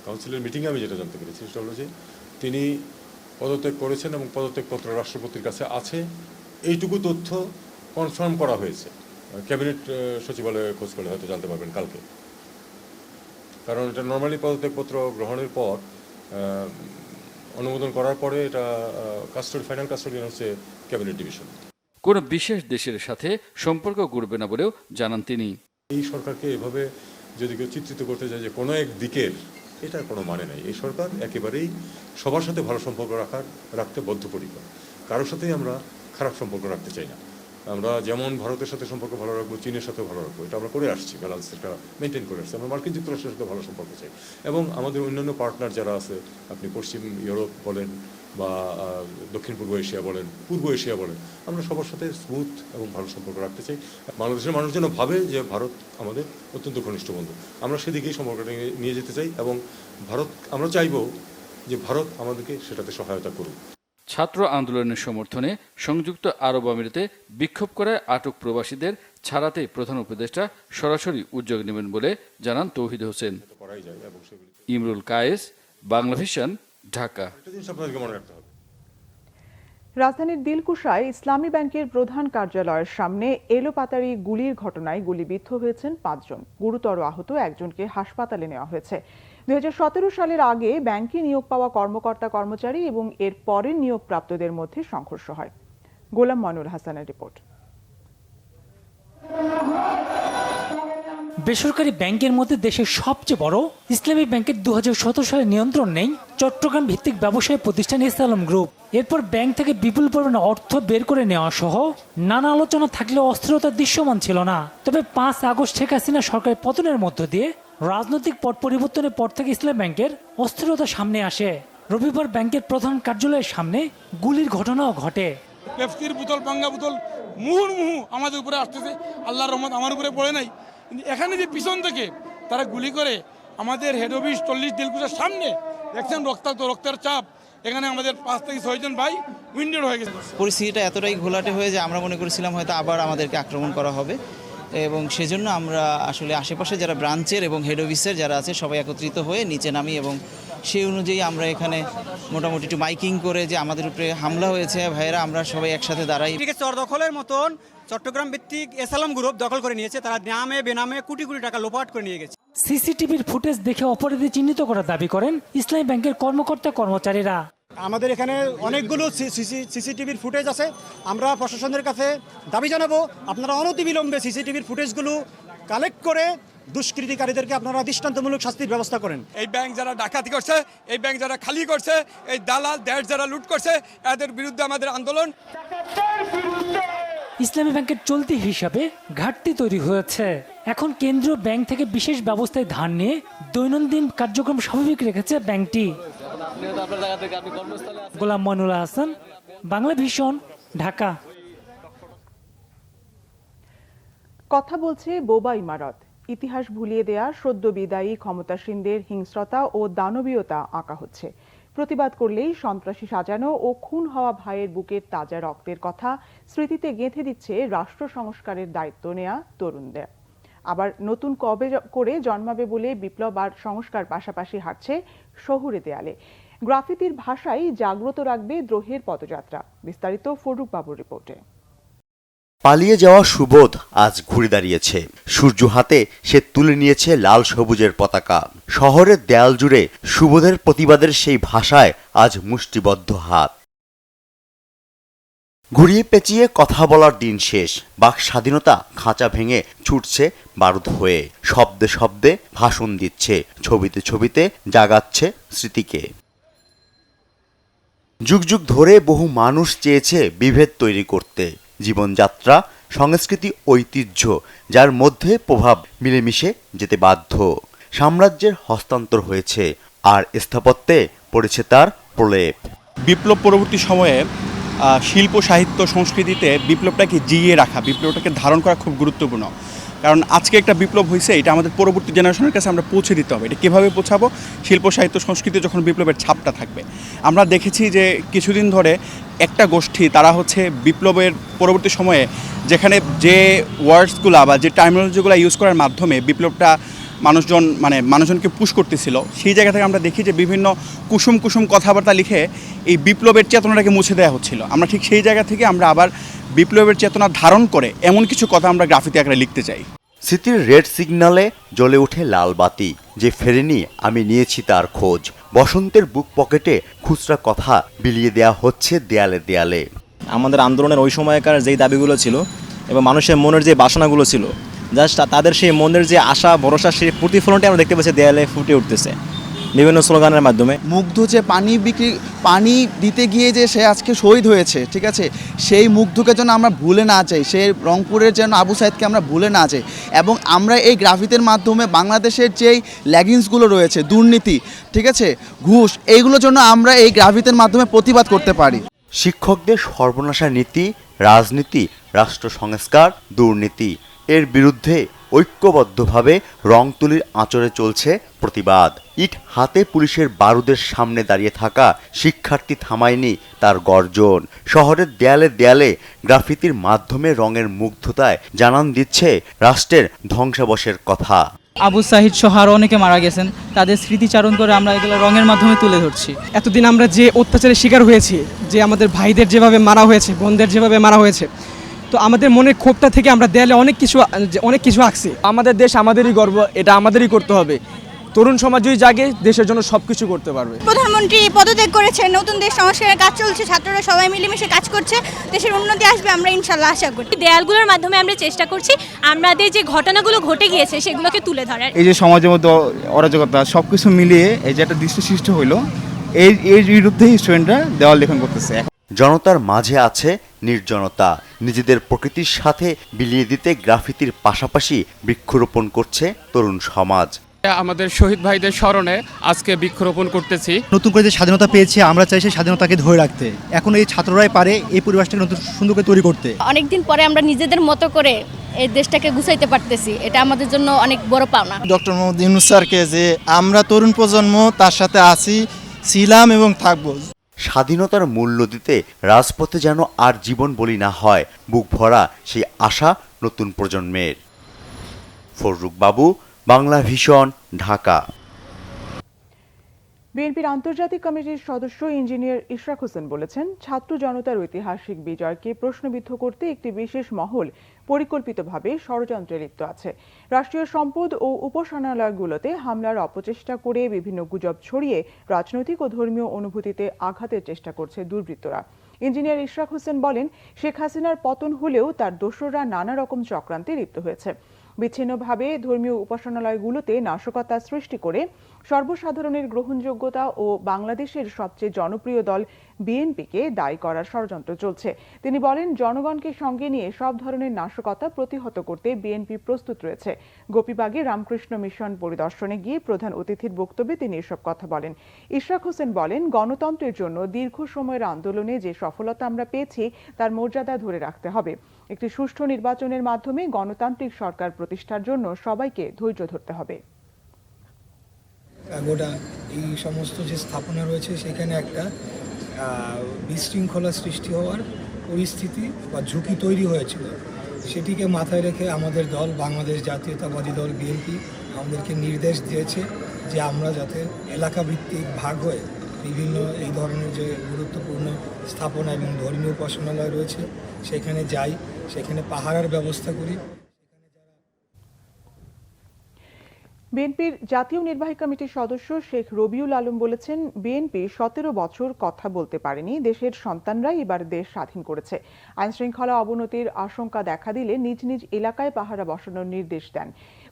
কাউন্সিলের মিটিংয়ে আমি যেটা জানতে পেরেছি সেটা হলো যে তিনি পদত্যাগ করেছেন এবং পদত্যাগপত্র রাষ্ট্রপতির কাছে আছে, এইটুকু তথ্য কনফার্ম করা হয়েছে। ক্যাবিনেট সচিবালয়ে খোঁজ করলে হয়তো জানতে পারবেন কালকে, কারণ এটা নর্মালি পদত্যাগপত্র গ্রহণের পর অনুমোদন করার পরে এটা ফাইনাল কাস্টোডিয়ান হচ্ছে ক্যাবিনেট ডিভিশন। কোন বিশেষ দেশের সাথে সম্পর্ক গড়বে না বলেও জানান তিনি। এই সরকারকে এভাবে যদি কেউ চিত্রিত করতে চায় যে কোনো এক দিকের, এটার কোনো মানে নাই। এই সরকার একেবারেই সবার সাথে ভালো সম্পর্ক রাখতে বদ্ধপরিকর। কারোর সাথেই আমরা খারাপ সম্পর্ক রাখতে চাই না। আমরা যেমন ভারতের সাথে সম্পর্ক ভালো রাখবো, চীনের সাথে ভালো রাখবো, এটা আমরা করে আসছি, ব্যালেন্স এটা মেনটেন করে আসছি। আমরা মার্কিন যুক্তরাষ্ট্রের সাথে ভালো সম্পর্ক চাই এবং আমাদের অন্যান্য পার্টনার যারা আছে, আপনি পশ্চিম ইউরোপ বলেন বা দক্ষিণ পূর্ব এশিয়া বলেন, পূর্ব এশিয়া বলেন, আমরা সবার সাথে স্মুথ এবং ভালো সম্পর্ক রাখতে চাই। বাংলাদেশের মানুষ যেন ভাবে যে ভারত আমাদের অত্যন্ত ঘনিষ্ঠ বন্ধু, আমরা সেদিকেই সম্পর্কটা নিয়ে যেতে চাই এবং আমরা চাইব যে ভারত আমাদেরকে সেটাতে সহায়তা করুক। ছাত্র আন্দোলনের সমর্থনে সংযুক্ত আরব আমিরাতে বিক্ষোভ করায় আটক প্রবাসীদের ছাড়াতে প্রধান উপদেষ্টা সরাসরি উদ্যোগ নেবেন বলে জানান তৌহিদ হোসেন। ইমরুল কায়েস, বাংলাভিশন, ঢাকা। রাজধানীর দিলকুশায় ইসলামী ব্যাংকের প্রধান কার্যালয়ের সামনে এলোপাতাড়ি গুলির ঘটনায় গুলিবিদ্ধ হয়েছেন 5 জন। গুরুতর আহত একজনকে হাসপাতালে নেওয়া হয়েছে। 2017 সালের আগে ব্যাংকে নিয়োগ পাওয়া কর্মকর্তা কর্মচারী এবং এর পরের নিয়োগপ্রাপ্তদের মধ্যে সংঘর্ষ হয়। গোলাম মনুর হাসানের রিপোর্ট। বেসরকারি ব্যাংকের মধ্যে দেশের সবচেয়ে বড় ইসলামী ব্যাংকের 2017 সালে নিয়ন্ত্রণ নেই চট্টগ্রাম ভিত্তিক ব্যবসায়ী প্রতিষ্ঠান ইসলাম গ্রুপ। এরপর ব্যাংক থেকে বিপুল পরিমাণে অর্থ বের করে নেওয়া সহ নানা আলোচনা থাকলেও অস্থিরতা দৃশ্যমান ছিল না। তবে 5 আগস্ট শেখ হাসিনা সরকারের পতনের মধ্য দিয়ে রাজনৈতিক পট পরিবর্তনের পর থেকে ইসলামী ব্যাংকের অস্থিরতা সামনে আসে। রবিবার ব্যাংকের প্রধান কার্যালয়ের সামনে গুলির ঘটনাও ঘটে। পেপসির বোতল, পাঙ্গা বোতল মুহুর্মুহু আমাদের উপরে আসতেছে। আল্লাহর রহমত আমার উপরে পড়ে নাই, কিন্তু এখানে যে পিছন থেকে তারা গুলি করে আমাদের হেড অফিস 40 দিলকুশার সামনে দেখছেন রক্তাক্ত, রক্তের চাপ। এখানে আমাদের 5 থেকে 6 জন ভাই উইন্ডেড হয়ে গেছে। পরিস্থিতিটা এতটাই ঘোলাটে হয়ে যে আমরা মনে করেছিলাম হয়তো আবার আমাদেরকে আক্রমণ করা হবে, এবং সেজন্য আমরা আসলে আশেপাশে যারা ব্রাঞ্চের এবং হেড অফিসের যারা আছে সবাই একত্রিত হয়ে নিচে নামি, এবং সেই অনুযায়ী আমরা এখানে মোটামুটি একটু মাইকিং করে যে আমাদের উপরে হামলা হয়েছে ভাইয়েরা, আমরা সবাই একসাথে দাঁড়াই। চর দখলের মতন চট্টগ্রাম ভিত্তিক ইসলাম গ্রুপ দখল করে নিয়েছে। তারা নামে বেনামে কোটি কোটি টাকা লোপাট করে নিয়ে গেছে। সিসিটিভির ফুটেজ দেখে অপরাধী চিহ্নিত করার দাবি করেন ইসলামী ব্যাংকের কর্মকর্তা কর্মচারীরা। আমাদের এখানে অনেকগুলো সিসিটিভির ফুটেজ আছে। আমরা প্রশাসনের কাছে দাবি জানাবো আপনারা অনতিবিলম্বে সিসিটিভির ফুটেজগুলো কালেক্ট করে দুষ্কৃতিকারীদেরকে আপনারা দৃষ্টান্তমূলক শাস্তির ব্যবস্থা করেন। এই ব্যাংক যারা ডাকাতি করছে, এই ব্যাংক যারা খালি করছে, এই দালাল দেশ যারা লুট করছে, এদের বিরুদ্ধে আমাদের আন্দোলন। ইসলামী ব্যাংকের চলতি হিসাবে ঘাটতি তৈরি হয়েছে। এখন কেন্দ্রীয় ব্যাংক থেকে বিশেষ ব্যবস্থায় ধার নিয়ে দৈনন্দিন কার্যক্রম স্বাভাবিক রেখেছে ব্যাংকটি। গোলাম মনুল হাসান, বাংলাভিশন, ঢাকা। কথা বলছে বোবা ইমারত। ইতিহাস ভুলিয়ে দেয়া সদ্য বিদায়ী ক্ষমতাসীনদের হিংস্রতা ও দানবীয়তা আঁকা হচ্ছে। প্রতিবাদ করলেই সন্ত্রাসী সাজানো ও খুন হওয়া ভাইয়ের বুকের তাজা রক্তের কথা স্মৃতিতে গেঁথে দিচ্ছে রাষ্ট্র সংস্কারের দায়িত্ব নেয়া তরুণদের। আবার নতুন কবে করে জন্মাবে বলে বিপ্লব আর সংস্কার পাশাপাশি হাঁটছে শহুরে দেয়ালে। গ্রাফিতির ভাষায় জাগ্রত রাখবে দ্রোহের পদযাত্রা। বিস্তারিত ফরুক বাবুর রিপোর্টে। পালিয়ে যাওয়া সুবোধ আজ ঘুরে দাঁড়িয়েছে। সূর্য হাতে সে তুলে নিয়েছে লাল সবুজের পতাকা। শহরের দেয়াল জুড়ে সুবোধের প্রতিবাদের সেই ভাষায় আজ মুষ্টিবদ্ধ হাত। ঘুরিয়ে পেঁচিয়ে কথা বলার দিন শেষ। বাক স্বাধীনতা খাঁচা ভেঙে ছুটছে বারুদ হয়ে। শব্দে শব্দে ভাষণ দিচ্ছে, ছবিতে ছবিতে জাগাচ্ছে স্মৃতিকে। যুগ যুগ ধরে বহু মানুষ চেয়েছে বিভেদ তৈরি করতে। জীবনযাত্রা, সংস্কৃতি, ঐতিহ্য যার মধ্যে প্রভাব মিলেমিশে যেতে বাধ্য। সাম্রাজ্যের হস্তান্তর হয়েছে আর স্থাপত্যে পড়েছে তার প্রলেপ। বিপ্লব পরবর্তী সময়ে শিল্প, সাহিত্য, সংস্কৃতিতে বিপ্লবটাকে জিইয়ে রাখা, বিপ্লবটাকে ধারণ করা খুব গুরুত্বপূর্ণ। কারণ আজকে একটা বিপ্লব হয়েছে, এটা আমাদের পরবর্তী জেনারেশনের কাছে আমরা পৌঁছে দিতে হবে। এটা কীভাবে পৌঁছাবো? শিল্প, সাহিত্য, সংস্কৃতি যখন বিপ্লবের ছাপটা থাকবে। আমরা দেখেছি যে কিছুদিন ধরে একটা গোষ্ঠী তারা হচ্ছে বিপ্লবের পরবর্তী সময়ে যেখানে যে ওয়ার্ডসগুলো বা যে টার্মিনোলজিগুলো ইউজ করার মাধ্যমে বিপ্লবটা মানুষজনকে পুশ করতেছিল, সেই জায়গা থেকে আমরা দেখি যে বিভিন্ন কুসুম কুসুম কথাবার্তা লিখে এই বিপ্লবের চেতনাটাকে মুছে দেওয়া হচ্ছিল। আমরা ঠিক সেই জায়গা থেকে আমরা আবার বিপ্লবের চেতনা ধারণ করে এমন কিছু কথা আমরা গ্রাফিতি আকারে লিখতে চাই। স্মৃতির রেড সিগন্যালে জ্বলে ওঠে লাল বাতি। যে ফেরেনি আমি নিয়েছি তার খোঁজ। বসন্তের বুক পকেটে খুচরা কথা বিলিয়ে দেয়া হচ্ছে দেয়ালে দেয়ালে। আমাদের আন্দোলনের ওই সময়কার যেই দাবিগুলো ছিল এবং মানুষের মনের যে বাসনাগুলো ছিল, জাস্ট তাদের সেই মনের যে আশা ভরসা, সেই প্রতিফলনটি আমরা দেখতে পাচ্ছি দেয়ালে ফুটে উঠতেছে বিভিন্ন স্লোগানের মাধ্যমে। মুগ্ধ যে পানি দিতে গিয়ে যে সে আজকে শহীদ হয়েছে, ঠিক আছে, সেই মুগ্ধকে যেন আমরা ভুলে না যাই, সেই রংপুরের যেন আবু সাইদকে আমরা ভুলে না যাই, এবং আমরা এই গ্রাফিতির মাধ্যমে বাংলাদেশের যেই ল্যাগিংসগুলো রয়েছে, দুর্নীতি, ঠিক আছে, ঘুষ, এইগুলোর জন্য আমরা এই গ্রাফিতির মাধ্যমে প্রতিবাদ করতে পারি। শিক্ষকদের সর্বনাশা নীতি, রাজনীতি, রাষ্ট্র সংস্কার, দুর্নীতি, এর বিরুদ্ধে ঐক্যবদ্ধভাবে রং তুলির আঁচড়ে চলছে প্রতিবাদ। ইট হাতে পুলিশের বারুদের সামনে দাঁড়িয়ে থাকা শিক্ষার্থী থামায়নি তার গর্জন। শহরের দেয়ালে দেয়ালে গ্রাফিতির মাধ্যমে রঙের মুগ্ধতায় জানান দিচ্ছে রাষ্ট্রের ধ্বংসাবশের কথা। আবু সাহিদ সহ আরও অনেকে মারা গেছেন, তাদের স্মৃতিচারণ করে আমরা এগুলো রঙের মাধ্যমে তুলে ধরছি। এতদিন আমরা যে অত্যাচারের শিকার হয়েছি, যে আমাদের ভাইদের যেভাবে মারা হয়েছে, বোনদের যেভাবে মারা হয়েছে, তো আমাদের মনের ক্ষোভটা থেকে আমরা দেয়ালে অনেক কিছু আঁকছি। আমাদের দেশ আমাদেরই গর্ব, এটা আমাদেরই করতে হবে। তরুণ সমাজ যদি জাগে দেশের জন্য সবকিছু করতে পারবে। প্রধানমন্ত্রী পদত্যাগ করেছেন, নতুন দেশ সংস্কারের কাজ চলছে, ছাত্ররা সবাই মিলেমিশে কাজ করছে, দেশের উন্নতি আসবে আমরা ইনশাল্লাহ আশা করি। দেয়ালগুলোর মাধ্যমে আমরা চেষ্টা করছি আমাদের যে ঘটনাগুলো ঘটে গিয়েছে সেগুলোকে তুলে ধরার। এই যে সমাজের মধ্যে অরাজকতা সবকিছু মিলিয়ে এই যে একটা দৃশ্য সৃষ্টি হইলো, এর বিরুদ্ধে স্টুডেন্টরা দেওয়াল লেখন করতেছে। জনতার মাঝে আছে নির্জনতা। নিজেদের প্রকৃতির সাথে বিলিয়ে দিতে গ্রাফিতির পাশাপাশি বৃক্ষরোপণ করছে তরুণ সমাজ। আমাদের শহীদ ভাইদের স্মরণে আজকে বৃক্ষরোপণ করতেছি। নতুন করে যে স্বাধীনতা পেয়েছে, আমরা চাই সেই স্বাধীনতাকে ধরে রাখতে। এখন এই ছাত্ররাই পারে এই পরিবেশটাকে নতুন সুন্দর করে তৈরি করতে। অনেকদিন পরে আমরা নিজেদের মতো করে এই দেশটাকে গুছাইতে পারতেছি, এটা আমাদের জন্য অনেক বড় পাওনা। ডক্টর মোহাম্মদ ইউনূস স্যারকে যে আমরা তরুণ প্রজন্ম তার সাথে আছি, ছিলাম এবং থাকবো। স্বাধীনতার মূল্য দিতে রাজপথে যেন আর জীবন বলি না হয়, বুক ভরা সেই আশা নতুন প্রজন্মের। ফররুক বাবু, বাংলা ভিশন, ঢাকা। বিএনপির আন্তর্জাতিক কমিটির সদস্য ইঞ্জিনিয়ার ইশরাক হোসেন বলেছেন, ছাত্র জনতার ঐতিহাসিক বিজয়কে প্রশ্নবিদ্ধ করতে একটি বিশেষ মহল পরিকল্পিতভাবে ষড়যন্ত্রে লিপ্ত আছে। রাষ্ট্রীয় সম্পদ ও উপাসনালয়গুলোতে হামলার অপচেষ্টা করে বিভিন্ন গুজব ছড়িয়ে রাজনৈতিক ও ধর্মীয় অনুভূতিতে আঘাতের চেষ্টা করছে দুর্বৃত্তরা। ইঞ্জিনিয়ার ইশরাক হোসেন বলেন, শেখ হাসিনার পতন হলেও তার দোসররা নানা রকম চক্রান্তে লিপ্ত হয়েছে। বিচ্ছিন্নভাবে ধর্মীয় উপাসনালয়গুলোতে নাশকতা সৃষ্টি করে সর্বসাধারণের গ্রহণযোগ্যতা ও বাংলাদেশের সবচেয়ে জনপ্রিয় দল বিএনপিকে দায়ী করার ষড়যন্ত্র চলছে। তিনি বলেন, জনগণকে সঙ্গে নিয়ে সব ধরনের নাশকতা প্রতিহত করতে বিএনপি প্রস্তুত রয়েছে। গোপীবাগে রামকৃষ্ণ মিশন পরিদর্শনে গিয়ে প্রধান অতিথির বক্তব্যে তিনি এসব কথা বলেন। ইশরাক হোসেন বলেন, গণতন্ত্রের জন্য দীর্ঘ সময়ের আন্দোলনে যে সফলতা আমরা পেয়েছি তার মর্যাদা ধরে রাখতে হবে। একটি সুষ্ঠু নির্বাচনের মাধ্যমে গণতান্ত্রিক সরকার প্রতিষ্ঠার জন্য সবাইকে ধৈর্য ধরতে হবে। গোটা এই সমস্ত যে স্থাপনা রয়েছে সেখানে একটা বিশৃঙ্খলা সৃষ্টি হওয়ার পরিস্থিতি বা ঝুঁকি তৈরি হয়েছিল। সেটিকে মাথায় রেখে আমাদের দল বাংলাদেশ জাতীয়তাবাদী দল বিএনপি আমাদেরকে নির্দেশ দিয়েছে যে আমরা যাতে এলাকা ভিত্তিক ভাগ হয়ে বিভিন্ন এই ধরনের যে গুরুত্বপূর্ণ স্থাপনা এবং ধর্মীয় উপাসনালয় রয়েছে সেখানে যাই, সেখানে পাহারার ব্যবস্থা করি। বিএনপির জাতীয় নির্বাহী কমিটির সদস্য শেখ রবিউল আলম বলেছেন, বিএনপি 17 বছর কথা বলতে পারেনি, দেশের সন্তানরাই এবার দেশ স্বাধীন করেছে। আইনশৃঙ্খলা অবনতির আশঙ্কা দেখা দিলে নিজ নিজ এলাকায় পাহারা বসানোর নির্দেশ দেন।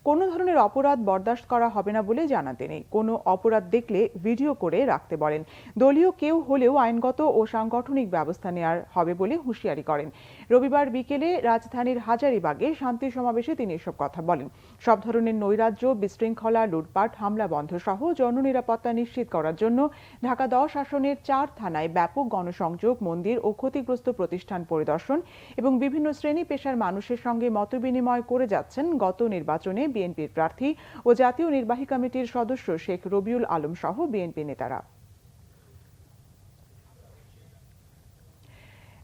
কোনো ধরনের অপরাধ বরদাস্ত করা হবে না বলে জানান তিনি। কোনো অপরাধ দেখলে ভিডিও করে রাখতে বলেন। দলীয় কেউ হলেও আইনগত ও সাংগঠনিক ব্যবস্থা নেওয়ার হবে বলে হুঁশিয়ারি করেন। রবিবার বিকেলে রাজধানীর হাজারীবাগে শান্তি সমাবেশে তিনি এসব কথা বলেন। সব ধরনের নৈরাজ্য, বিশৃঙ্খলা, লুটপাট, হামলা বন্ধ সহ জননিরাপত্তা নিশ্চিত করার জন্য ঢাকা 10 আসনের 4 থানায় ব্যাপক গণসংযোগ, মন্দির ও ক্ষতিগ্রস্ত প্রতিষ্ঠান পরিদর্শন এবং বিভিন্ন শ্রেণী পেশার মানুষের সঙ্গে মতবিনিময় করে যাচ্ছেন গত নির্বাচনে বিএনপির প্রার্থী ও জাতীয় নির্বাহী কমিটির সদস্য শেখ রবিউল আলম সহ বিএনপি নেতারা।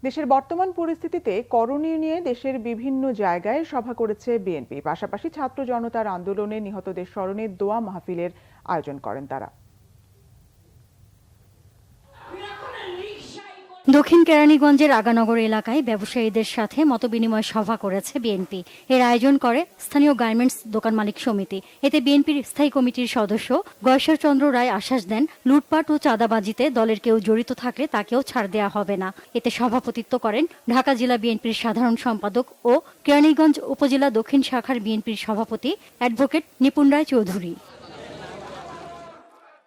দেশের বর্তমান পরিস্থিতিতে করণীয় নিয়ে দেশের বিভিন্ন জায়গায় সভা করেছে বিএনপি। পাশাপাশি ছাত্র জনতার আন্দোলনে নিহতদের স্মরণে দোয়া মাহফিলের আয়োজন করেন তারা। দক্ষিণ কেরানীগঞ্জের আগানগর এলাকায় ব্যবসায়ীদের সাথে মতবিনিময় সভা করেছে বিএনপি। এর আয়োজন করে স্থানীয় গার্মেন্টস দোকান মালিক সমিতি। এতে বিএনপির স্থায়ী কমিটির সদস্য গয়েশ্বর চন্দ্র রায় আশ্বাস দেন, লুটপাট ও চাঁদাবাজিতে দলের কেউ জড়িত থাকলে তাকেও ছাড় দেওয়া হবে না। এতে সভাপতিত্ব করেন ঢাকা জেলা বিএনপির সাধারণ সম্পাদক ও কেরানীগঞ্জ উপজেলা দক্ষিণ শাখার বিএনপির সভাপতি অ্যাডভোকেট নিপুণ রায় চৌধুরী।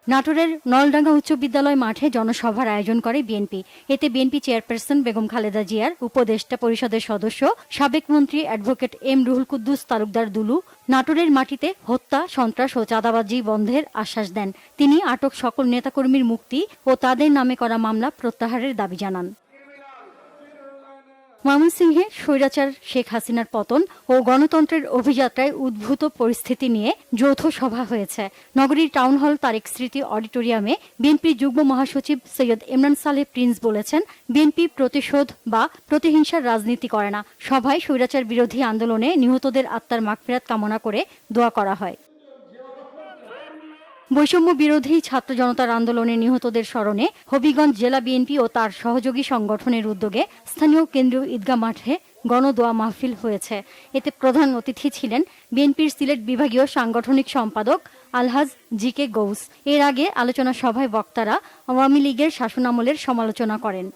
নাটোরের নলডাঙ্গা উচ্চ বিদ্যালয় মাঠে জনসভার আয়োজন করে বিএনপি। এতে বিএনপি চেয়ারপারসন বেগম খালেদা জিয়ার উপদেষ্টা পরিষদের সদস্য সাবেক মন্ত্রী অ্যাডভোকেট এম রুহুল কুদ্দুস তালুকদার দুলু নাটোরের মাটিতে হত্যা, সন্ত্রাস ও চাঁদাবাজি বন্ধের আশ্বাস দেন। তিনি আটক সকল নেতাকর্মীর মুক্তি ও তাদের নামে করা মামলা প্রত্যাহারের দাবি জানান। ময়মনসিংহে স্বৈরাচার শেখ হাসিনার পতন ও গণতন্ত্রের অভিযাত্রায় উদ্ভূত পরিস্থিতি নিয়ে যৌথ সভা হয়েছে। নগরীর টাউন হল তারেক স্মৃতি অডিটোরিয়ামে বিএনপি যুগ্ম মহাসচিব সৈয়দ ইমরান সালেহ প্রিন্স বলেছেন, বিএনপি প্রতিশোধ বা প্রতিহিংসার রাজনীতি করে না। সভায় স্বৈরাচার বিরোধী আন্দোলনে নিহতদের আত্মার মাগফিরাত কামনা করে দোয়া করা হয়। বৈষম্য বিরোধী ছাত্র জনতার আন্দোলনে নিহতদের স্মরণে হবিগঞ্জ জেলা বিএনপি ও তার সহযোগী সংগঠনের উদ্যোগে স্থানীয় কেন্দ্রীয় ঈদগাহ মাঠে গণদোয়া মাহফিল হয়েছে। এতে প্রধান অতিথি ছিলেন বিএনপির সিলেট বিভাগীয় সাংগঠনিক সম্পাদক আলহাজ জি.কে. গৌস। এর আগে আলোচনা সভায় বক্তারা আওয়ামী লীগের শাসনামলের সমালোচনা করেন।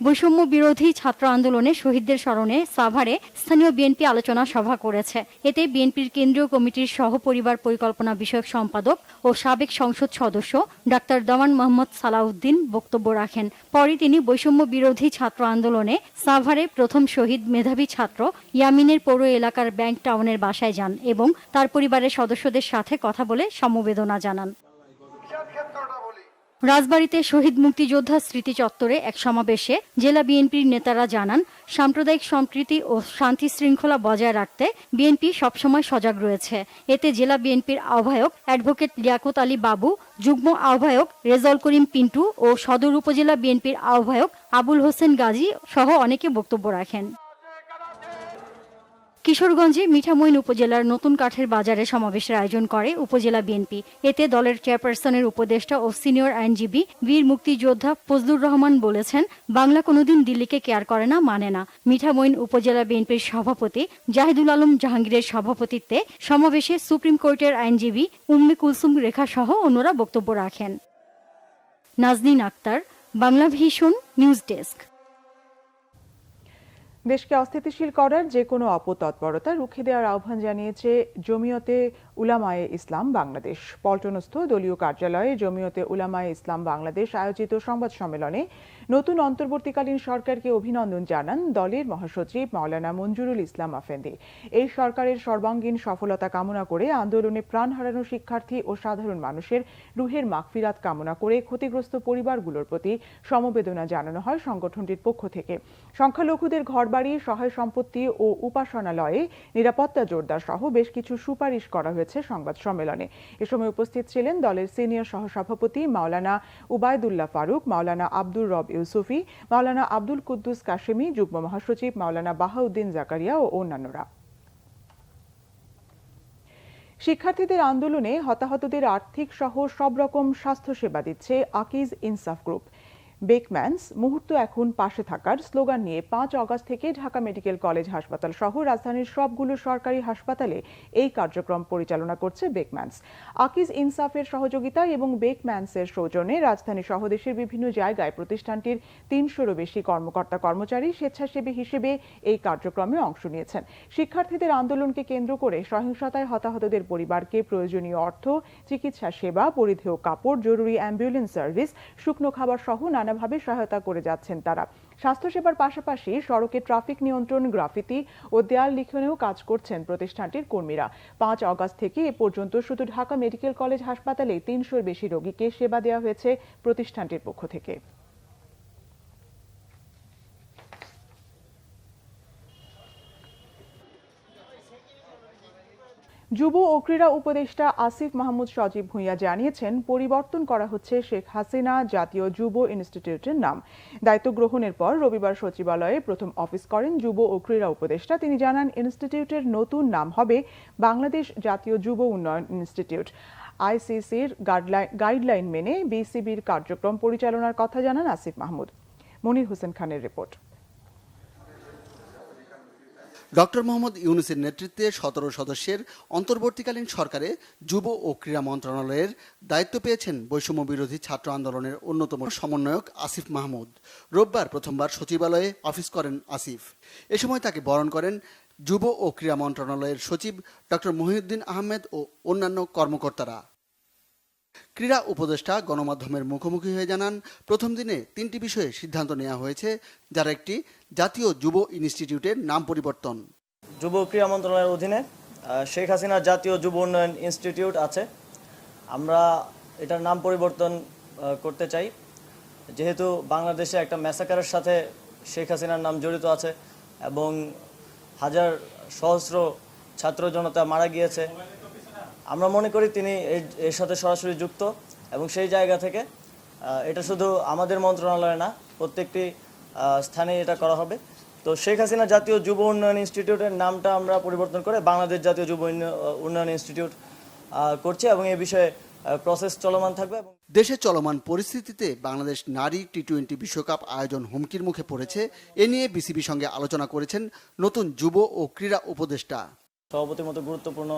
বৈষম্য বিরোধী ছাত্র আন্দোলনে শহীদদের স্মরণে সাভারে স্থানীয় বিএনপি আলোচনা সভা করেছে। এতে বিএনপির কেন্দ্রীয় কমিটির সহপরিবার পরিকল্পনা বিষয়ক সম্পাদক ও সাবেক সংসদ সদস্য ডাক্তার দেওয়ান মোহাম্মদ সালাউদ্দিন বক্তব্য রাখেন। পরে তিনি বৈষম্য বিরোধী ছাত্র আন্দোলনে সাভারে প্রথম শহীদ মেধাবী ছাত্র ইয়ামিনের পৌর এলাকার ব্যাংক টাউনের বাসায় যান এবং তার পরিবারের সদস্যদের সাথে কথা বলে সমবেদনা জানান। রাজবাড়ীতে শহীদ মুক্তিযোদ্ধা স্মৃতি চত্বরে এক সমাবেশে জেলা বিএনপির নেতারা জানান, সাম্প্রদায়িক সম্প্রীতি ও শান্তি শৃঙ্খলা বজায় রাখতে বিএনপি সবসময় সজাগ রয়েছে। এতে জেলা বিএনপির আহ্বায়ক অ্যাডভোকেট লিয়াকত আলী বাবু, যুগ্ম আহ্বায়ক রেজাউল করিম পিন্টু ও সদর উপজেলা বিএনপির আহ্বায়ক আবুল হোসেন গাজী সহ অনেকে বক্তব্য রাখেন। কিশোরগঞ্জে মিঠামইন উপজেলার নতুন কাঠের বাজারে সমাবেশের আয়োজন করে উপজেলা বিএনপি। এতে দলের চেয়ারপারসনের উপদেষ্টা ও সিনিয়র আইনজীবী বীর মুক্তিযোদ্ধা ফজলুর রহমান বলেছেন, বাংলা কোনোদিন দিল্লিকে কেয়ার করে না, মানে না। মিঠামইন উপজেলা বিএনপির সভাপতি জাহিদুল আলম জাহাঙ্গীরের সভাপতিত্বে সমাবেশে সুপ্রিম কোর্টের আইনজীবী উম্মে কুলসুম রেখা সহ অন্যরা বক্তব্য রাখেন। Nazneen Akter, Bangla vision, news desk. দেশকে অস্থিতিশীল করার যে কোনো অপতৎপরতা রুখে দেওয়ার আহ্বান জানিয়েছে জমিয়তে উলামায়ে ইসলাম বাংলাদেশ। পল্টনস্থ দলীয় কার্যালয়ে জমিয়তে উলামায়ে ইসলাম বাংলাদেশ আয়োজিত সংবাদ সম্মেলনে নতুন অন্তর্বর্তীকালীন সরকারকে অভিনন্দন জানান দলের মহাসচিব মাওলানা মঞ্জুরুল ইসলাম আফেন্দি। এই সরকারের সর্বাঙ্গীন সফলতা কামনা করে আন্দোলনে প্রাণ হারানো শিক্ষার্থী ও সাধারণ মানুষের রুহের মাগফিরাত কামনা করে ক্ষতিগ্রস্ত পরিবারগুলোর প্রতি সমবেদনা জানানো হয় সংগঠনটির পক্ষ থেকে। সংখ্যালঘুদের ঘরবাড়ি, সহায় সম্পত্তি ও উপাসনালয়ে নিরাপত্তা জোরদার সহ বেশ কিছু সুপারিশ করা হয়েছে সংবাদ সম্মেলনে। এ সময় উপস্থিত ছিলেন দলের সিনিয়র সহসভাপতি মাওলানা উবায়দুল্লাহ ফারুক, মাওলানা আব্দুর রব ইউসুফি, মাওলানা আব্দুল কুদ্দুস কাশেমি, যুগ্ম মহাসচিব মাওলানা বাহাউদ্দিন জাকারিয়া ও অন্যান্যরা। শিক্ষার্থীদের আন্দোলনে হতাহতদের আর্থিক সহ সব রকম স্বাস্থ্যসেবা দিচ্ছে আকিজ ইনসাফ গ্রুপ। বেকম্যানস মুহূর্ত এখন পাশে থাকার স্লোগান নিয়ে 5 অগস্ট থেকে ঢাকা মেডিকেল কলেজ হাসপাতাল সহ রাজধানীর সবগুলো সরকারি হাসপাতালে এই কার্যক্রম পরিচালনা করছে বেকম্যানস। আকিজ ইনসাফের সহযোগিতায় এবং বেকম্যানসের সৌজন্যে রাজধানী সহ দেশের বিভিন্ন জায়গায় প্রতিষ্ঠানটির 300-রও বেশি কর্মকর্তা কর্মচারী স্বেচ্ছাসেবী হিসেবে এই কার্যক্রমে অংশ নিয়েছেন। শিক্ষার্থীদের আন্দোলনকে কেন্দ্র করে সহিংসতায় হতাহতদের পরিবারকে প্রয়োজনীয় অর্থ, চিকিৎসা সেবা, পরিধেয় কাপড়, জরুরি অ্যাম্বুলেন্স সার্ভিস, শুকনো খাবার সহ নানাভাবে সহায়তা করে যাচ্ছেন তারা। স্বাস্থ্যসেবার পাশাপাশি সড়কে ট্রাফিক নিয়ন্ত্রণ, গ্রাফিতি ও দেয়াল লিখনেও কাজ করছেন প্রতিষ্ঠানটির কর্মীরা। 5 অগস্ট থেকে এ পর্যন্ত শুধু ঢাকা মেডিকেল কলেজ হাসপাতালে 300-র বেশি রোগীকে সেবা দেওয়া হয়েছে প্রতিষ্ঠানটির পক্ষ থেকে। যুব ও ক্রীড়া উপদেষ্টা আসিফ মাহমুদ সজীব ভুঁইয়া জানিয়েছেন, পরিবর্তন করা হচ্ছে শেখ হাসিনা জাতীয় যুব ইনস্টিটিউটের নাম। দায়িত্ব গ্রহণের পর রবিবার সচিবালয়ে প্রথম অফিস করেন যুব ও ক্রীড়া উপদেষ্টা। তিনি জানান, ইনস্টিটিউটের নতুন নাম হবে বাংলাদেশ জাতীয় যুব উন্নয়ন ইনস্টিটিউট। আইসিসির গাইডলাইন মেনে বিসিবির কার্যক্রম পরিচালনার কথা জানান আসিফ মাহমুদ। মনির হোসেন খানের রিপোর্ট। ডক্টর মোহাম্মদ ইউনূসের নেতৃত্বে 17 সদস্যের অন্তর্বর্তীকালীন সরকারে যুব ও ক্রীড়া মন্ত্রণালয়ের দায়িত্ব পেয়েছেন বৈষম্য বিরোধী ছাত্র আন্দোলনের অন্যতম সমন্বয়ক আসিফ মাহমুদ। রোববার প্রথমবার সচিবালয়ে অফিস করেন আসিফ। এ সময় তাকে বরণ করেন যুব ও ক্রীড়া মন্ত্রণালয়ের সচিব ডক্টর মহিউদ্দিন আহমেদ ও অন্যান্য কর্মকর্তারা। ক্রীড়া উপদেষ্টা গণমাধ্যমের মুখোমুখি হয়ে জানান, প্রথম দিনে 3টি বিষয়ে সিদ্ধান্ত নেওয়া হয়েছে, যার একটি জাতীয় যুব ইনস্টিটিউটের নাম পরিবর্তন। যুব ক্রীড়া মন্ত্রণালয়ের অধীনে শেখ হাসিনা জাতীয় যুব উন্নয়ন ইনস্টিটিউট আছে। আমরা এটার নাম পরিবর্তন করতে চাই, যেহেতু বাংলাদেশে একটা ম্যাসাকারের সাথে শেখ হাসিনার নাম জড়িত আছে এবং হাজার সহস্র ছাত্র জনতা মারা গিয়েছে। আমরা মনে করি তিনি এর সাথে সরাসরি যুক্ত এবং সেই জায়গা থেকে এটা শুধু আমাদের মন্ত্রণালয়ে না, প্রত্যেকটি স্থানে এটা করা হবে। তো শেখ হাসিনা জাতীয় যুব উন্নয়ন ইনস্টিটিউটের নামটা আমরা পরিবর্তন করে বাংলাদেশ জাতীয় যুব উন্নয়ন ইনস্টিটিউট করছি এবং এই বিষয়ে প্রসেস চলমান থাকবে। দেশে চলমান পরিস্থিতিতে বাংলাদেশ নারী টি-20 বিশ্বকাপ আয়োজন হুমকির মুখে পড়েছে। এ নিয়ে বিসিবির সঙ্গে আলোচনা করেছেন নতুন যুব ও ক্রীড়া উপদেষ্টা। সভাপতির মতো গুরুত্বপূর্ণ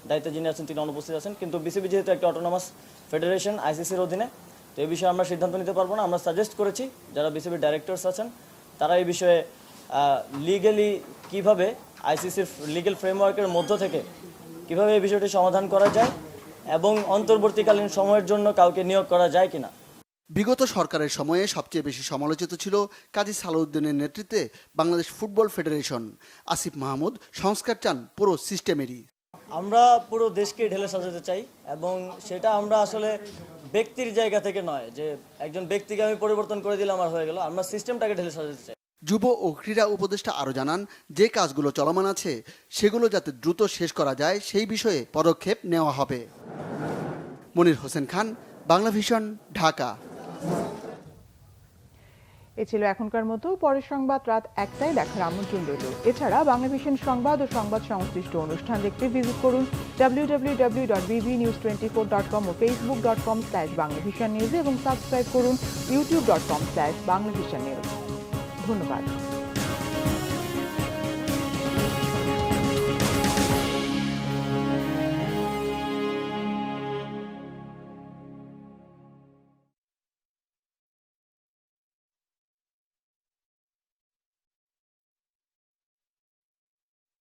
দায়িত্বে যিনি আছেন তিনি অনুপস্থিত আছেন, কিন্তু বিসিবি যেহেতু একটা অটোনমাস ফেডারেশন আইসিসির অধীনে, তো এই বিষয়ে আমরা সিদ্ধান্ত নিতে পারবো না। আমরা সাজেস্ট করেছি যারা বিসিবির ডাইরেক্টরস আছেন তারা এই বিষয়ে লিগ্যালি কিভাবে আইসিসির লিগ্যাল ফ্রেমওয়ার্কের মধ্য থেকে কিভাবে এই বিষয়টি সমাধান করা যায় এবং অন্তর্বর্তীকালীন সময়ের জন্য কাউকে নিয়োগ করা যায় কিনা। বিগত সরকারের সময়ে সবচেয়ে বেশি সমালোচিত ছিল কাজী সালাউদ্দিনের নেতৃত্বে বাংলাদেশ ফুটবল ফেডারেশন। আসিফ মাহমুদ সংস্কার চান পুরো সিস্টেমেরই। আমরা পুরো দেশকে ঢেলে সাজাতে চাই এবং সেটা আমরা আসলে ব্যক্তির জায়গা থেকে নয় যে একজন ব্যক্তিকে আমি পরিবর্তন করে দিলাম আর হয়ে গেল। আমরা সিস্টেমটাকে ঢেলে সাজাতে চাই। যুব ও ক্রীড়া উপদেষ্টা আরও জানান, যে কাজগুলো চলমান আছে সেগুলো যাতে দ্রুত শেষ করা যায় সেই বিষয়ে পদক্ষেপ নেওয়া হবে। মনির হোসেন খান, বাংলাভিশন, ঢাকা। এ ছিল এখনকার মতো। পরের সংবাদ রাত 1টায় দেখার আমন্ত্রণ রইল। এছাড়া বাংলাভিশন সংবাদ ও সংবাদ সংশ্লিষ্ট অনুষ্ঠান দেখতে ভিজিট করুন www.bbnews24.com ও facebook.com/banglavishan news এবং সাবস্ক্রাইব করুন youtube.com/banglavishan news। ধন্যবাদ।